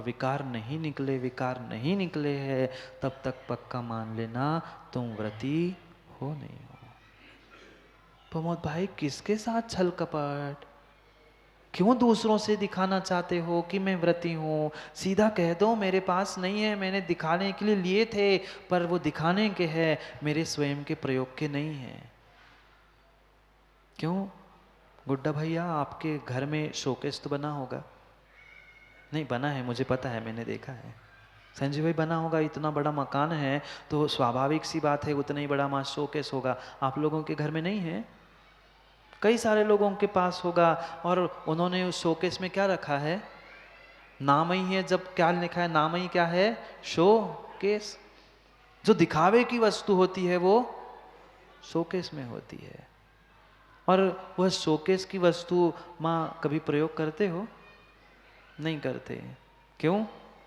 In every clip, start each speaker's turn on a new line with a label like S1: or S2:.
S1: विकार नहीं निकले, विकार नहीं निकले हैं, तब तक पक्का मान लेना तुम व्रती हो नहीं हो। प्रमोद भाई किसके साथ छल कपट? क्यों दूसरों से दिखाना चाहते हो कि मैं व्रती हूँ? सीधा कह दो मेरे पास नहीं है, मैंने दिखाने के लिए लिए थे, पर वो दिखाने के हैं, मेरे स्वयं के प्रयोग के नहीं हैं। क्यों गुड्डा भैया, आपके घर में शोकेस तो बना होगा? नहीं बना है, मुझे पता है, मैंने देखा है। संजय भाई बना होगा, इतना बड़ा मकान है तो स्वाभाविक सी बात है उतना ही बड़ा वहाँ शोकेस होगा। आप लोगों के घर में नहीं है? कई सारे लोगों के पास होगा। और उन्होंने उस शोकेस में क्या रखा है? नाम ही है। जब क्या लिखा है? नाम ही क्या है? शोकेस। जो दिखावे की वस्तु होती है वो शोकेस में होती है। और वह शोकेस की वस्तु माँ कभी प्रयोग करते हो? नहीं करते। क्यों?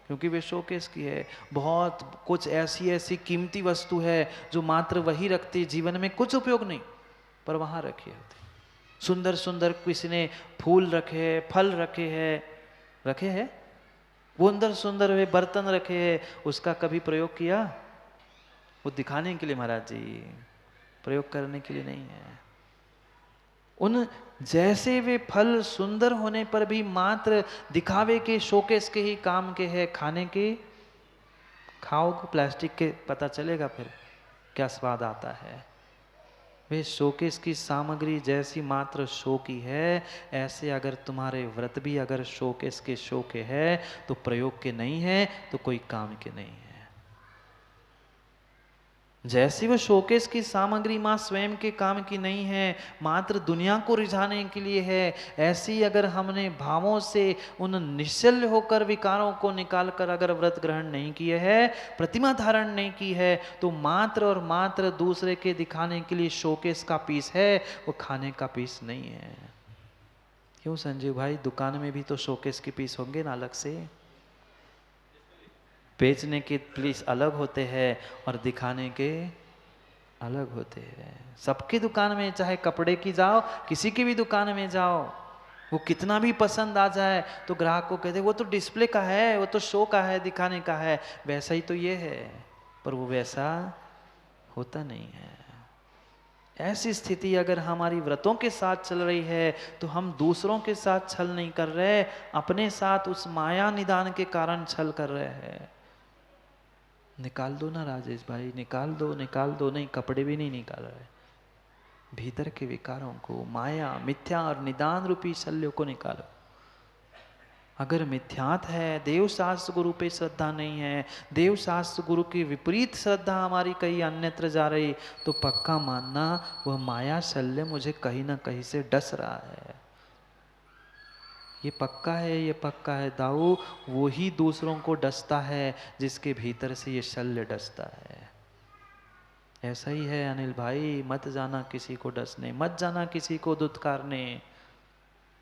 S1: क्योंकि वे शोकेस की है। बहुत कुछ ऐसी ऐसी कीमती वस्तु है जो मात्र वही रखती, जीवन में कुछ उपयोग नहीं, पर वहां रखी होती। सुंदर सुंदर किसी ने फूल रखे, फल रखे हैं, रखे हैं, सुंदर सुंदर वे बर्तन रखे हैं, उसका कभी प्रयोग किया? वो दिखाने के लिए महाराज जी, प्रयोग करने के लिए नहीं है। उन जैसे वे फल सुंदर होने पर भी मात्र दिखावे के, शोकेस के ही काम के हैं, खाने के खाओगे प्लास्टिक के, पता चलेगा फिर क्या स्वाद आता है। वे शोकेस की सामग्री जैसी मात्र शो की है, ऐसे अगर तुम्हारे व्रत भी अगर शोकेस के शो के है तो प्रयोग के नहीं है, तो कोई काम के नहीं है। जैसी वह शोकेस की सामग्री माँ स्वयं के काम की नहीं है, मात्र दुनिया को रिझाने के लिए है, ऐसी अगर हमने भावों से उन निश्चल होकर विकारों को निकालकर अगर व्रत ग्रहण नहीं किए है, प्रतिमा धारण नहीं की है, तो मात्र और मात्र दूसरे के दिखाने के लिए शोकेस का पीस है, वो खाने का पीस नहीं है। क्यों संजीव भाई, दुकान में भी तो शोकेस के पीस होंगे ना अलग से? बेचने के पीस अलग होते हैं और दिखाने के अलग होते हैं। सबकी दुकान में, चाहे कपड़े की जाओ, किसी की भी दुकान में जाओ, वो कितना भी पसंद आ जाए तो ग्राहक को कहते वो तो डिस्प्ले का है, वो तो शो का है, दिखाने का है। वैसा ही तो ये है, पर वो वैसा होता नहीं है। ऐसी स्थिति अगर हमारी व्रतों के साथ चल रही है तो हम दूसरों के साथ छल नहीं कर रहे, अपने साथ उस माया निदान के कारण छल कर रहे हैं। निकाल दो ना राजेश भाई, निकाल दो, निकाल दो। नहीं, कपड़े भी नहीं निकाल रहे, भीतर के विकारों को, माया, मिथ्या और निदान रूपी शल्यों को निकालो। अगर मिथ्यात है, देव शास्त्र गुरु पे श्रद्धा नहीं है, देव शास्त्र गुरु की विपरीत श्रद्धा हमारी कहीं अन्यत्र जा रही, तो पक्का मानना वह माया शल्य मुझे कहीं ना कहीं से डस रहा है। ये पक्का है, ये पक्का है दाऊ, वो ही दूसरों को डसता है जिसके भीतर से ये शल्य डसता है। ऐसा ही है अनिल भाई, मत जाना किसी को डसने, मत जाना किसी को दुत्कारने।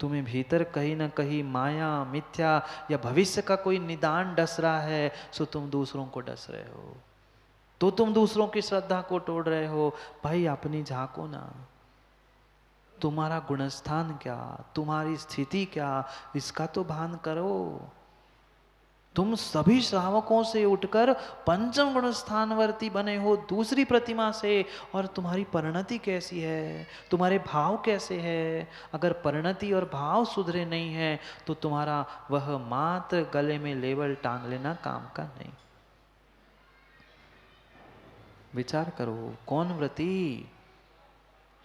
S1: तुम्हें भीतर कहीं ना कहीं माया, मिथ्या या भविष्य का कोई निदान डस रहा है, सो तुम दूसरों को डस रहे हो, तो तुम दूसरों की श्रद्धा को तोड़ रहे हो। भाई अपनी झांको ना, तुम्हारा गुणस्थान क्या, तुम्हारी स्थिति क्या, इसका तो भान करो। तुम सभी श्रावकों से उठकर पंचम गुण स्थानवर्ती बने हो दूसरी प्रतिमा से, और तुम्हारी परिणति कैसी है, तुम्हारे भाव कैसे है? अगर परिणति और भाव सुधरे नहीं है तो तुम्हारा वह मात्र गले में लेवल टांग लेना काम का नहीं। विचार करो, कौन व्रती?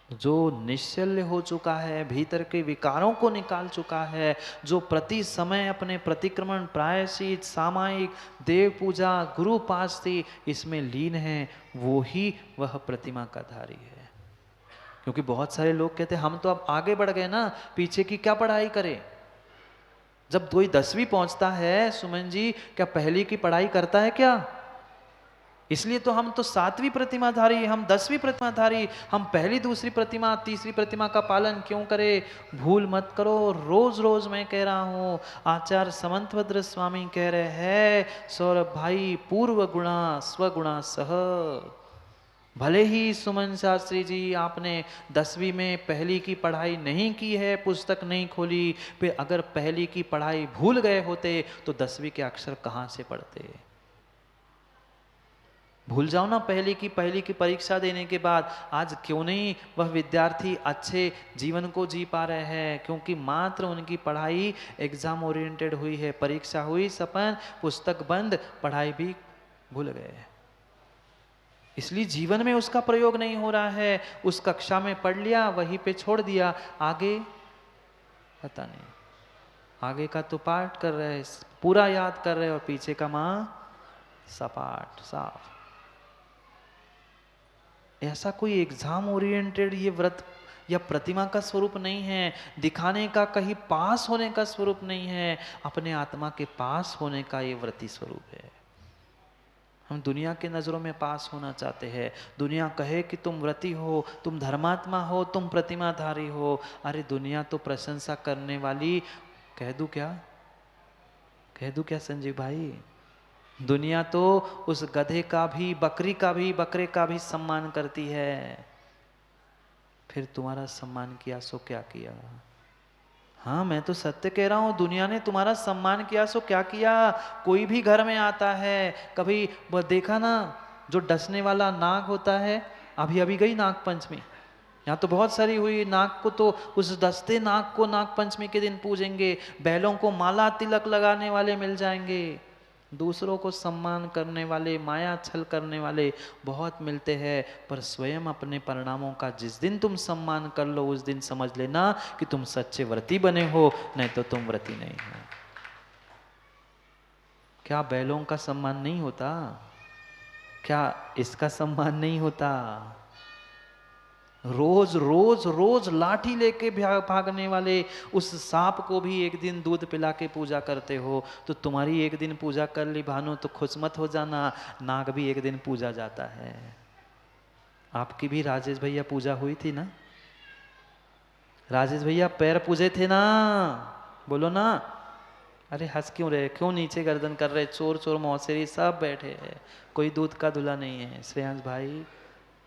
S1: जो निश्चल्य हो चुका है, भीतर के विकारों को निकाल चुका है, जो प्रति समय अपने प्रतिक्रमण, प्रायश्चित, सामायिक, देव पूजा, गुरु पास्ती इसमें लीन है, वो ही वह प्रतिमा का धारी है। क्योंकि बहुत सारे लोग कहते हैं हम तो अब आगे बढ़ गए ना, पीछे की क्या पढ़ाई करें? जब कोई 10वीं पहुंचता है सुमन जी, क्या पहली की पढ़ाई करता है क्या? इसलिए तो हम तो 7वीं प्रतिमाधारी, हम 10वीं प्रतिमाधारी, हम पहली दूसरी प्रतिमा तीसरी प्रतिमा का पालन क्यों करें? भूल मत करो, रोज रोज मैं कह रहा हूँ, आचार्य समंतभद्र स्वामी कह रहे हैं, सौरभ भाई, पूर्व गुणा स्वगुणा सह। भले ही सुमन शास्त्री जी आपने 10वीं में पहली की पढ़ाई नहीं की है, पुस्तक नहीं खोली, फिर अगर पहली की पढ़ाई भूल गए होते तो 10वीं के अक्षर कहाँ से पढ़ते? भूल जाओ ना पहली की परीक्षा देने के बाद। आज क्यों नहीं वह विद्यार्थी अच्छे जीवन को जी पा रहे हैं? क्योंकि मात्र उनकी पढ़ाई एग्जाम ओरिएंटेड हुई है। परीक्षा हुई सपन, पुस्तक बंद, पढ़ाई भी भूल गए। इसलिए जीवन में उसका प्रयोग नहीं हो रहा है। उस कक्षा में पढ़ लिया, वहीं पे छोड़ दिया, आगे पता नहीं। आगे का तो पाठ कर रहे, पूरा याद कर रहे, और पीछे का मां सपाट साफ। ऐसा कोई एग्जाम ओरिएंटेड ये व्रत या प्रतिमा का स्वरूप नहीं है। दिखाने का, कहीं पास होने का स्वरूप नहीं है। अपने आत्मा के पास होने का ये व्रती स्वरूप है। हम दुनिया के नजरों में पास होना चाहते हैं। दुनिया कहे कि तुम व्रती हो, तुम धर्मात्मा हो, तुम प्रतिमाधारी हो। अरे दुनिया तो प्रशंसा करने वाली, कह दूं क्या, कह दूं क्या संजीव भाई, दुनिया तो उस गधे का भी, बकरी का भी, बकरे का भी सम्मान करती है। फिर तुम्हारा सम्मान किया सो क्या किया? हाँ, मैं तो सत्य कह रहा हूं, दुनिया ने तुम्हारा सम्मान किया सो क्या किया? कोई भी घर में आता है, कभी वो देखा ना, जो डसने वाला नाग होता है, अभी अभी गई नाग पंचमी, यहाँ तो बहुत सारी हुई। नाग को तो, उस डसते नाग को नाग पंचमी के दिन पूजेंगे। बैलों को माला तिलक लगाने वाले मिल जाएंगे। दूसरों को सम्मान करने वाले, माया छल करने वाले बहुत मिलते हैं। पर स्वयं अपने परिणामों का जिस दिन तुम सम्मान कर लो, उस दिन समझ लेना कि तुम सच्चे व्रती बने हो, नहीं तो तुम व्रती नहीं हो। क्या बैलों का सम्मान नहीं होता? क्या इसका सम्मान नहीं होता? रोज रोज रोज लाठी लेके भागने वाले उस सांप को भी एक दिन दूध पिला के पूजा करते हो। तो तुम्हारी एक दिन पूजा कर ली भानु तो खुश मत हो जाना, नाग भी एक दिन पूजा जाता है। आपकी भी राजेश भैया पूजा हुई थी ना? राजेश भैया पैर पूजे थे ना? बोलो ना। अरे हंस क्यों रहे, क्यों नीचे गर्दन कर रहे? चोर चोर मौसेरी सब बैठे हैं, कोई दूध का दूल्हा नहीं है। श्रेयांश भाई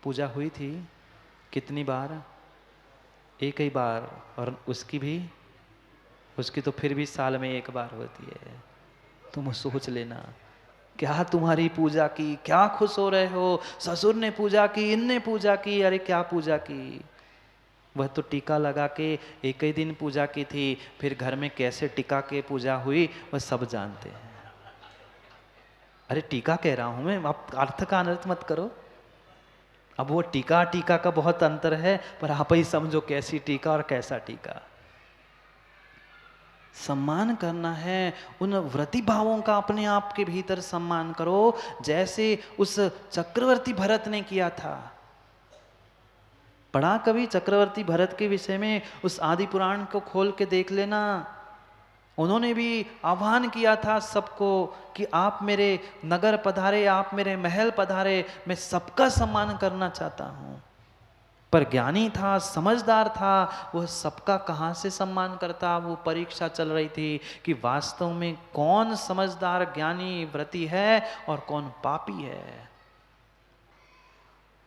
S1: पूजा हुई थी कितनी बार? एक ही बार, और उसकी तो फिर भी साल में एक बार होती है। तुम सोच लेना, क्या तुम्हारी पूजा की, क्या खुश हो रहे हो? ससुर ने पूजा की, इनने पूजा की, अरे क्या पूजा की? वह तो टीका लगा के एक ही दिन पूजा की थी, फिर घर में कैसे टीका के पूजा हुई वह सब जानते हैं। अरे टीका कह रहा हूं मैं, आप अर्थ का अनर्थ मत करो। अब वो टीका टीका का बहुत अंतर है, पर आप ही समझो कैसी टीका और कैसा टीका। सम्मान करना है उन व्रती भावों का, अपने आप के भीतर सम्मान करो, जैसे उस चक्रवर्ती भरत ने किया था। पढ़ा कभी चक्रवर्ती भरत के विषय में? उस आदि पुराण को खोल के देख लेना। उन्होंने भी आह्वान किया था सबको कि आप मेरे नगर पधारे, आप मेरे महल पधारे, मैं सबका सम्मान करना चाहता हूं। पर ज्ञानी था, समझदार था, वह सबका कहां से सम्मान करता? वो परीक्षा चल रही थी कि वास्तव में कौन समझदार ज्ञानी व्रती है और कौन पापी है।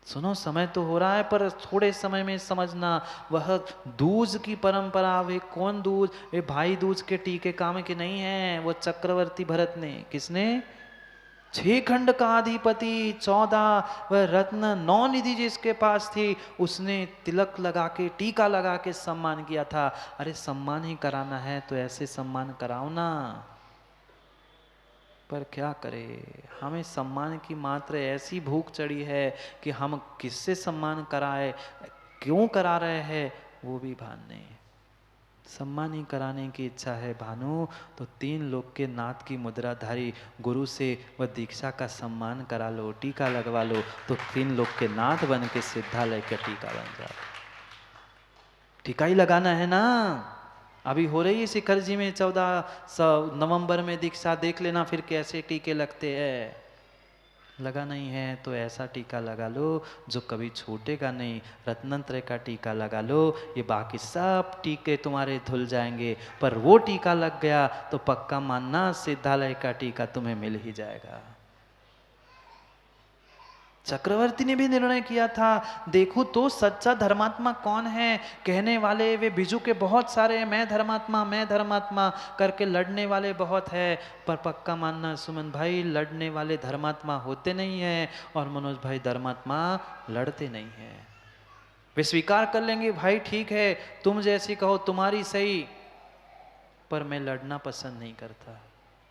S1: सुनो, समय तो हो रहा है, पर थोड़े समय में समझना। वह दूज की परंपरा, वे कौन दूज? वे भाई दूज के टीके काम के नहीं है। वो चक्रवर्ती भरत ने, किसने? 6 खंड का अधिपति, 14 वह रत्न 9 निधि जिसके पास थी, उसने तिलक लगा के, टीका लगा के सम्मान किया था। अरे सम्मान ही कराना है तो ऐसे सम्मान कराओ ना। पर क्या करें, हमें सम्मान की मात्र ऐसी भूख चढ़ी है कि हम किससे सम्मान कराए, क्यों करा रहे हैं वो भी भान नहीं। सम्मान ही कराने की इच्छा है भानु, तो 3 लोक के नाथ की मुद्राधारी गुरु से वह दीक्षा का सम्मान करा लो, टीका लगवा लो, तो 3 लोक के नाथ बन के सिद्धालय का टीका बन जाओ। टीका ही लगाना है ना। अभी हो रही है शिखर जी में 14 नवंबर में दीक्षा, देख लेना फिर कैसे टीके लगते हैं। लगा नहीं है तो ऐसा टीका लगा लो जो कभी छूटेगा नहीं। रत्नत्रय का टीका लगा लो, ये बाकी सब टीके तुम्हारे धुल जाएंगे, पर वो टीका लग गया तो पक्का मानना सिद्धालय का टीका तुम्हें मिल ही जाएगा। चक्रवर्ती ने भी निर्णय किया था, देखो तो सच्चा धर्मात्मा कौन है। कहने वाले वे बिजू के बहुत सारे, मैं धर्मात्मा करके लड़ने वाले बहुत है, पर पक्का मानना सुमन भाई, लड़ने वाले धर्मात्मा होते नहीं हैं और मनोज भाई धर्मात्मा लड़ते नहीं हैं। वे स्वीकार कर लेंगे, भाई ठीक है तुम जैसी कहो, तुम्हारी सही, पर मैं लड़ना पसंद नहीं करता,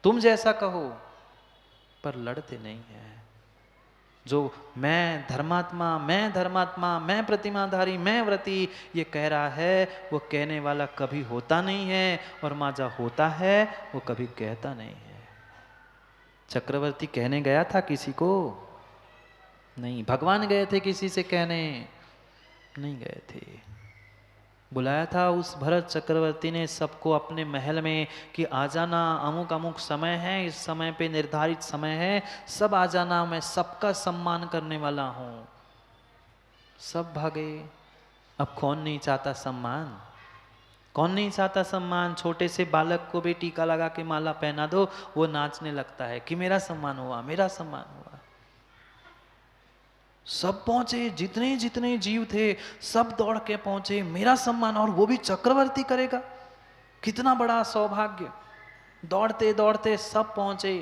S1: तुम जैसा कहो, पर लड़ते नहीं हैं। जो मैं धर्मात्मा, मैं प्रतिमाधारी, मैं व्रती ये कह रहा है, वो कहने वाला कभी होता नहीं है, और माजा होता है वो कभी कहता नहीं है। चक्रवर्ती कहने गया था किसी को? नहीं। भगवान गए थे किसी से कहने? नहीं गए थे। बुलाया था उस भरत चक्रवर्ती ने सबको अपने महल में कि आ जाना, अमुक अमुक समय है, इस समय पे निर्धारित समय है, सब आ जाना, मैं सबका सम्मान करने वाला हूं। सब भागे। अब कौन नहीं चाहता सम्मान? कौन नहीं चाहता सम्मान? छोटे से बालक को भी टीका लगा के माला पहना दो, वो नाचने लगता है कि मेरा सम्मान हुआ, मेरा सम्मान हुआ। सब पहुंचे, जितने जितने जीव थे सब दौड़ के पहुंचे, मेरा सम्मान, और वो भी चक्रवर्ती करेगा, कितना बड़ा सौभाग्य। दौड़ते दौड़ते सब पहुंचे।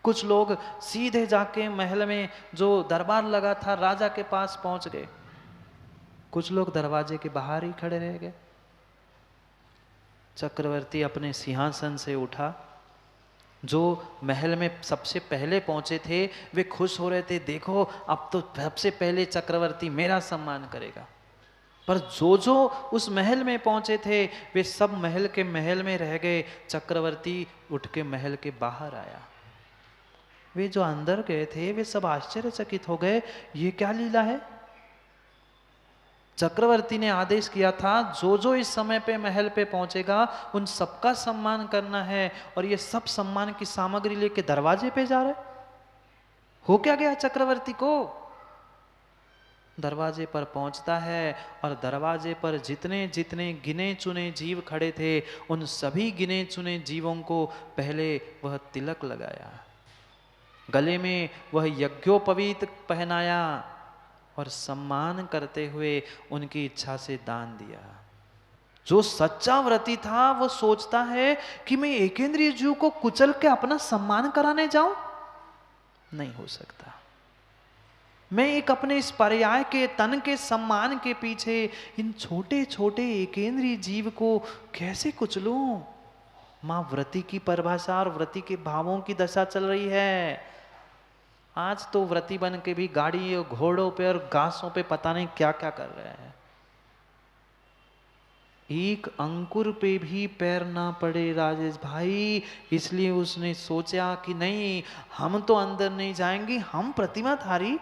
S1: कुछ लोग सीधे जाके महल में जो दरबार लगा था राजा के पास पहुंच गए, कुछ लोग दरवाजे के बाहर ही खड़े रह गए। चक्रवर्ती अपने सिंहासन से उठा, जो महल में सबसे पहले पहुंचे थे वे खुश हो रहे थे, देखो अब तो सबसे पहले चक्रवर्ती मेरा सम्मान करेगा। पर जो जो उस महल में पहुंचे थे वे सब महल के महल में रह गए, चक्रवर्ती उठ के महल के बाहर आया। वे जो अंदर गए थे वे सब आश्चर्यचकित हो गए, ये क्या लीला है। चक्रवर्ती ने आदेश किया था जो जो इस समय पे महल पे पहुंचेगा उन सबका सम्मान करना है, और ये सब सम्मान की सामग्री लेके दरवाजे पे जा रहे। हो क्या गया चक्रवर्ती को? दरवाजे पर पहुंचता है और दरवाजे पर जितने जितने गिने चुने जीव खड़े थे उन सभी गिने चुने जीवों को पहले वह तिलक लगाया, गले में वह यज्ञोपवीत पहनाया और सम्मान करते हुए उनकी इच्छा से दान दिया। जो सच्चा व्रती था वो सोचता है कि मैं एकेंद्रिय जीव को कुचल के अपना सम्मान कराने जाऊं, नहीं हो सकता। मैं एक अपने इस पर्याय के तन के सम्मान के पीछे इन छोटे छोटे एकेंद्रीय जीव को कैसे कुचलूं? मां व्रती की परिभाषा और व्रती के भावों की दशा चल रही है। आज तो व्रती बन के भी गाड़ी और घोड़ों पे और घासों पे पता नहीं क्या क्या कर रहे हैं। एक अंकुर पे भी पैर ना पड़े राजेश भाई, इसलिए उसने सोचा कि नहीं, हम तो अंदर नहीं जाएंगे, हम प्रतिमाधारी,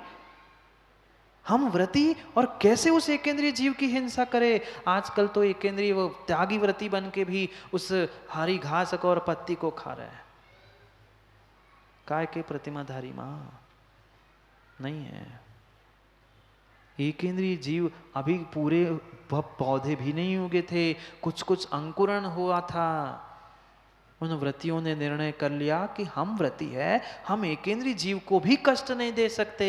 S1: हम व्रती, और कैसे उस एकेंद्रीय जीव की हिंसा करे। आजकल तो एकेंद्रीय वो त्यागी व्रती बन के भी उस हरी घास को और पत्ती को खा रहे हैं। काय के प्रतिमाधारी मां नहीं है। एकेंद्रीय जीव अभी पूरे पौधे भी नहीं उगे थे, कुछ कुछ अंकुरण हुआ था। उन व्रतियों ने निर्णय कर लिया कि हम व्रती है, हम एकेंद्रीय जीव को भी कष्ट नहीं दे सकते।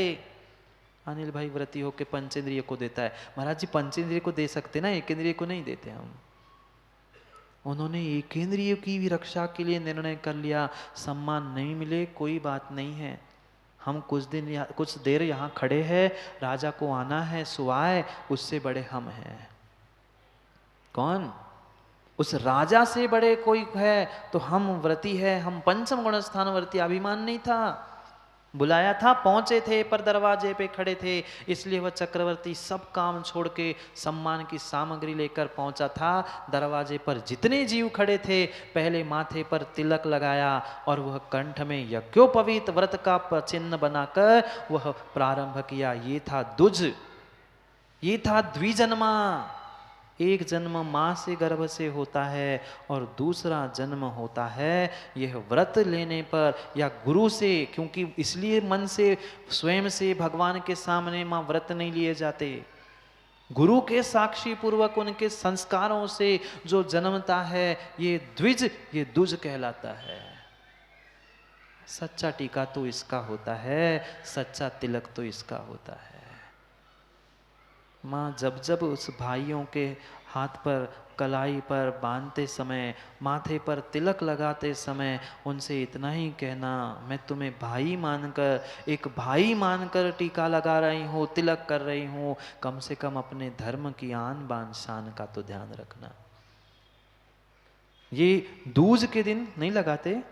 S1: अनिल भाई व्रती होके पंचेंद्रिय को देता है। महाराज जी पंचेंद्रिय को दे सकते ना, एकेंद्रिय को नहीं देते हम। उन्होंने एकेंद्रिय की भी रक्षा के लिए निर्णय कर लिया, सम्मान नहीं मिले कोई बात नहीं है, हम कुछ देर यहाँ खड़े हैं, राजा को आना है सुवाए, उससे बड़े हम हैं। कौन? उस राजा से बड़े कोई है तो हम व्रती है, हम पंचम गुण स्थान व्रती। अभिमान नहीं था, बुलाया था, पहुंचे थे पर दरवाजे पे खड़े थे, इसलिए वह चक्रवर्ती सब काम छोड़ के सम्मान की सामग्री लेकर पहुंचा था। दरवाजे पर जितने जीव खड़े थे पहले माथे पर तिलक लगाया और वह कंठ में यज्ञोपवीत व्रत का चिन्ह बनाकर वह प्रारंभ किया। ये था द्विज, ये था द्विजन्मा। एक जन्म माँ से गर्भ से होता है और दूसरा जन्म होता है यह व्रत लेने पर या गुरु से, क्योंकि इसलिए मन से स्वयं से भगवान के सामने माँ व्रत नहीं लिए जाते। गुरु के साक्षी पूर्वक उनके संस्कारों से जो जन्मता है ये द्विज, ये दुज कहलाता है। सच्चा टीका तो इसका होता है, सच्चा तिलक तो इसका होता है। माँ जब जब उस भाइयों के हाथ पर, कलाई पर बांधते समय, माथे पर तिलक लगाते समय उनसे इतना ही कहना, मैं तुम्हें भाई मानकर, एक भाई मानकर टीका लगा रही हूँ, तिलक कर रही हूँ, कम से कम अपने धर्म की आन बान शान का तो ध्यान रखना। ये दूज के दिन नहीं लगाते,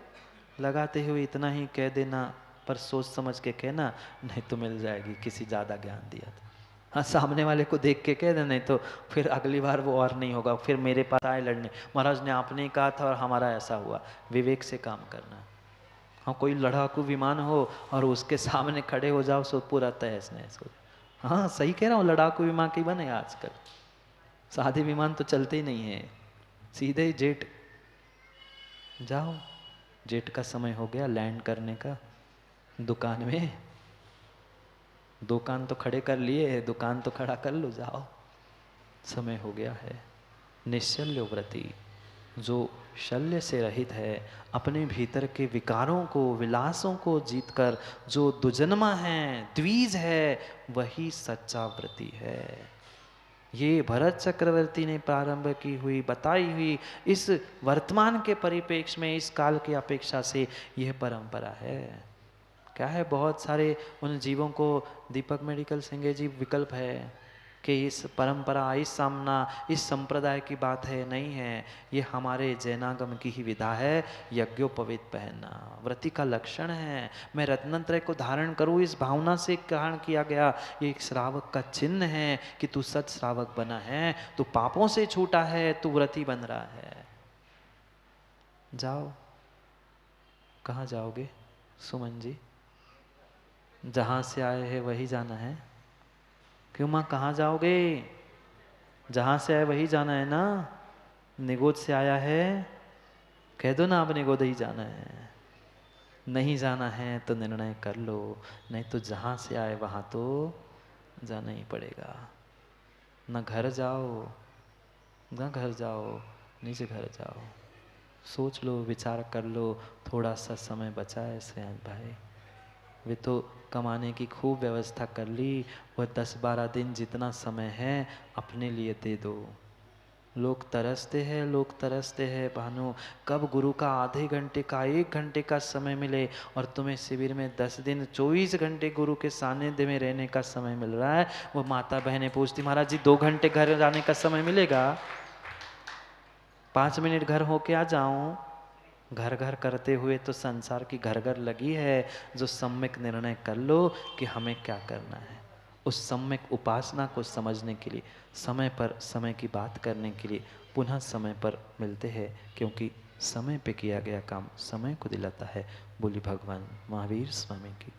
S1: लगाते हुए इतना ही कह देना, पर सोच समझ के कहना, नहीं तो मिल जाएगी, किसी ज़्यादा ज्ञान दिया था। हाँ, सामने वाले को देख के कह देना, नहीं तो फिर अगली बार वो और नहीं होगा, फिर मेरे पास आए लड़ने, महाराज ने आपने ही कहा था और हमारा ऐसा हुआ। विवेक से काम करना। हाँ, कोई लड़ाकू विमान हो और उसके सामने खड़े हो जाओ सो पूरा तहस नहस हो। हाँ सही कह रहा हूँ, लड़ाकू विमान के बने आजकल, सादे विमान तो चलते ही नहीं है, सीधे ही जेट। जाओ, जेट का समय हो गया लैंड करने का। दुकान में, दुकान तो खड़े कर लिए, दुकान तो खड़ा कर लो, जाओ, समय हो गया है। निश्चल्य व्रती, जो शल्य से रहित है, अपने भीतर के विकारों को, विलासों को जीतकर जो दुजन्मा है, द्विज है, वही सच्चा व्रती है। ये भरत चक्रवर्ती ने प्रारंभ की हुई, बताई हुई इस वर्तमान के परिप्रेक्ष्य में, इस काल की अपेक्षा से यह परंपरा है। क्या है, बहुत सारे उन जीवों को दीपक मेडिकल सिंह जी विकल्प है कि इस परंपरा, इस सामना, इस संप्रदाय की बात है, नहीं है, ये हमारे जैनागम की ही विधा है। यज्ञोपवीत पहनना व्रती का लक्षण है। मैं रत्नत्रय को धारण करूँ, इस भावना से ग्रहण किया गया, ये एक श्रावक का चिन्ह है कि तू सत श्रावक बना है, तू पापों से छूटा है, तू व्रती बन रहा है। जाओ, कहाँ जाओगे सुमन जी? जहाँ से आए हैं वही जाना है। क्यों माँ, कहाँ जाओगे? जहाँ से आए वही जाना है ना। निगोद से आया है, कह दो ना, अब निगोद ही जाना है। नहीं जाना है तो निर्णय कर लो, नहीं तो जहाँ से आए वहाँ तो जाना ही पड़ेगा। ना घर जाओ, ना घर जाओ, निज घर जाओ। सोच लो, विचार कर लो, थोड़ा सा समय बचा है श्रेयांश भाई। वे तो कमाने की खूब व्यवस्था कर ली, वह 10-12 दिन जितना समय है अपने लिए दे दो। लोग तरसते हैं, लोग तरसते हैं भानु, कब गुरु का आधे घंटे का, 1 घंटे का समय मिले, और तुम्हें शिविर में 10 दिन 24 घंटे गुरु के सानिध्य में रहने का समय मिल रहा है। वो माता बहनें पूछती, महाराज जी 2 घंटे घर जाने का समय मिलेगा? 5 मिनट घर होके आ जाऊं? घर घर करते हुए तो संसार की घर घर लगी है। जो सम्यक निर्णय कर लो कि हमें क्या करना है, उस सम्यक उपासना को समझने के लिए, समय पर समय की बात करने के लिए पुनः समय पर मिलते हैं, क्योंकि समय पे किया गया काम समय को दिलाता है। बोली भगवान महावीर स्वामी की।